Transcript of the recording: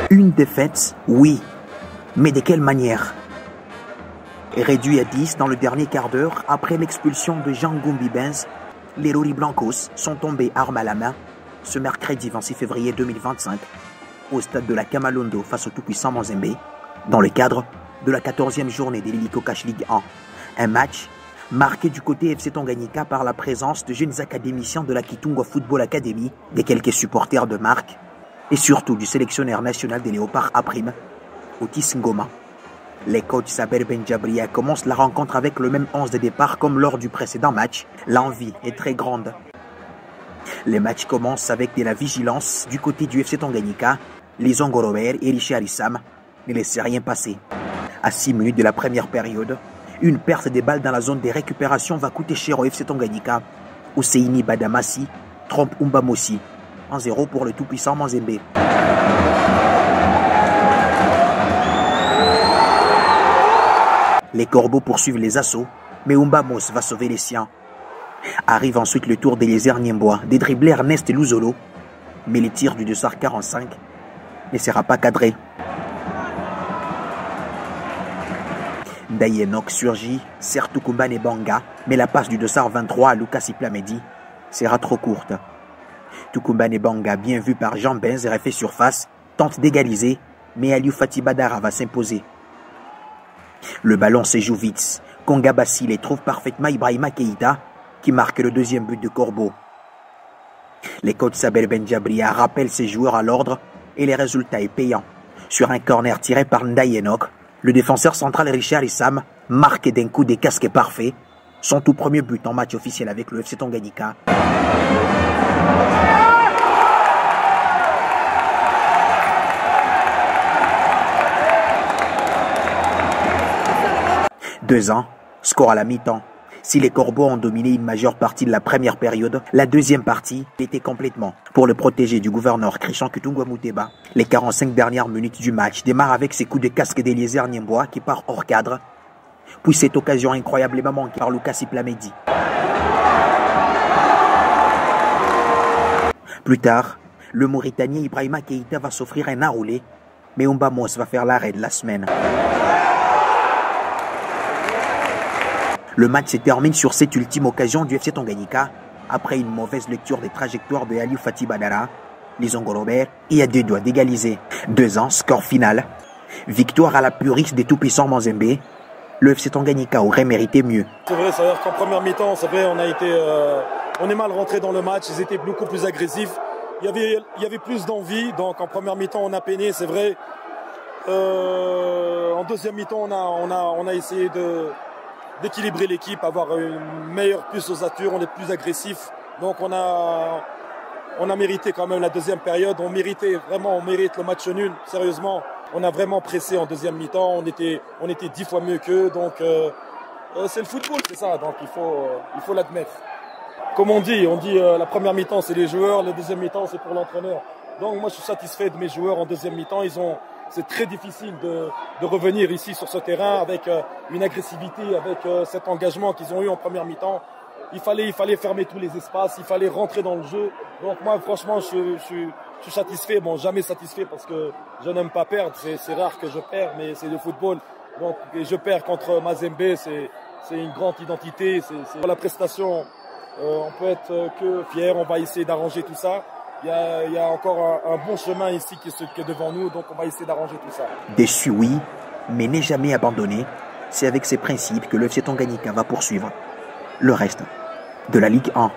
Une défaite, oui, mais de quelle manière? Réduit à 10 dans le dernier quart d'heure, après l'expulsion de Jean Goumbi Benz, les Rori Blancos sont tombés armes à la main ce mercredi 26 février 2025 au stade de la Kamalondo face au tout-puissant Mazembe dans le cadre de la 14e journée de l'Hélico Cash Ligue 1. Un match marqué du côté FC Tanganyika par la présence de jeunes académiciens de la Kitungwa Football Academy, de quelques supporters de marque et surtout du sélectionneur national des Léopards A', Otis Ngoma. Les coachs Saber Benjabria commencent la rencontre avec le même 11 de départ comme lors du précédent match. L'envie est très grande. Les matchs commencent avec de la vigilance du côté du FC Tanganyika. Les Ongorobert et Richard Issam ne laissent rien passer. À 6 minutes de la première période, une perte des balles dans la zone de récupération va coûter cher au FC Tanganyika. Oseini Badamasi trompe Umbamosi. 1-0 pour le tout-puissant Mazembe. Les Corbeaux poursuivent les assauts, mais Umbamos va sauver les siens. Arrive ensuite le tour d'Eliezer Niembois, des dribblés Ernest Luzolo, mais les tirs du Dossard 45 ne sera pas cadré. Ndayenok surgit, sert Tukumbane et Banga, mais la passe du Dossard 23 à Lucas Iplamedi sera trop courte. Tukumbane Banga, bien vu par Jean Benz, refait surface, tente d'égaliser, mais Aliou Fati Badara va s'imposer. Le ballon se joue vite. Konga Basile trouve parfaitement Ibrahima Keïta, qui marque le deuxième but de Corbeau. Les coachs Sabel Benjabria rappellent ses joueurs à l'ordre et les résultats est payant. Sur un corner tiré par Ndayenok, le défenseur central Richard Issam marque d'un coup des casques parfaits son tout premier but en match officiel avec le FC Tanganyika. Deux ans, score à la mi-temps. Si les Corbeaux ont dominé une majeure partie de la première période, la deuxième partie était complètement pour le protéger du gouverneur Christian Kutungwa Muteba. Les 45 dernières minutes du match démarrent avec ces coups de casque d'Eliezer Niembois qui part hors cadre, puis cette occasion incroyablement manquée par Lucas Iplamedi. Plus tard, le Mauritanien Ibrahima Keïta va s'offrir un enroulé, mais Umbamos va faire l'arrêt de la semaine. Le match se termine sur cette ultime occasion du FC Tanganyika, après une mauvaise lecture des trajectoires de Aliou Fati Badara, les Ongorobert, et à deux doigts d'égaliser. 2 ans, score final. Victoire à la puriste des tout-puissants Mazembe. Le FC Tanganyika aurait mérité mieux. C'est vrai, c'est-à-dire qu'en première mi-temps, c'est vrai, on est mal rentré dans le match, ils étaient beaucoup plus agressifs. Il y avait plus d'envie, donc en première mi-temps, on a peiné, c'est vrai. En deuxième mi-temps, on a essayé d'équilibrer l'équipe, avoir une meilleure plus ossature, on est plus agressif. Donc on a mérité quand même la deuxième période, on mérite le match nul, sérieusement. On a vraiment pressé en deuxième mi-temps, on était 10 fois mieux qu'eux, donc c'est le football, c'est ça, donc il faut l'admettre. Comme on dit la première mi-temps c'est les joueurs, la deuxième mi-temps c'est pour l'entraîneur. Donc moi je suis satisfait de mes joueurs en deuxième mi-temps, c'est très difficile de revenir ici sur ce terrain avec une agressivité, avec cet engagement qu'ils ont eu en première mi-temps. Il fallait fermer tous les espaces, il fallait rentrer dans le jeu. Donc moi franchement je suis satisfait, bon jamais satisfait parce que je n'aime pas perdre, c'est rare que je perds, mais c'est le football. Donc je perds contre Mazembe, c'est une grande identité, pour la prestation, on peut être que fier, on va essayer d'arranger tout ça. Il y a encore un bon chemin ici qui est devant nous, donc on va essayer d'arranger tout ça. Déçu, oui, mais n'est jamais abandonné. C'est avec ces principes que le FC Tanganyika va poursuivre le reste de la Ligue 1.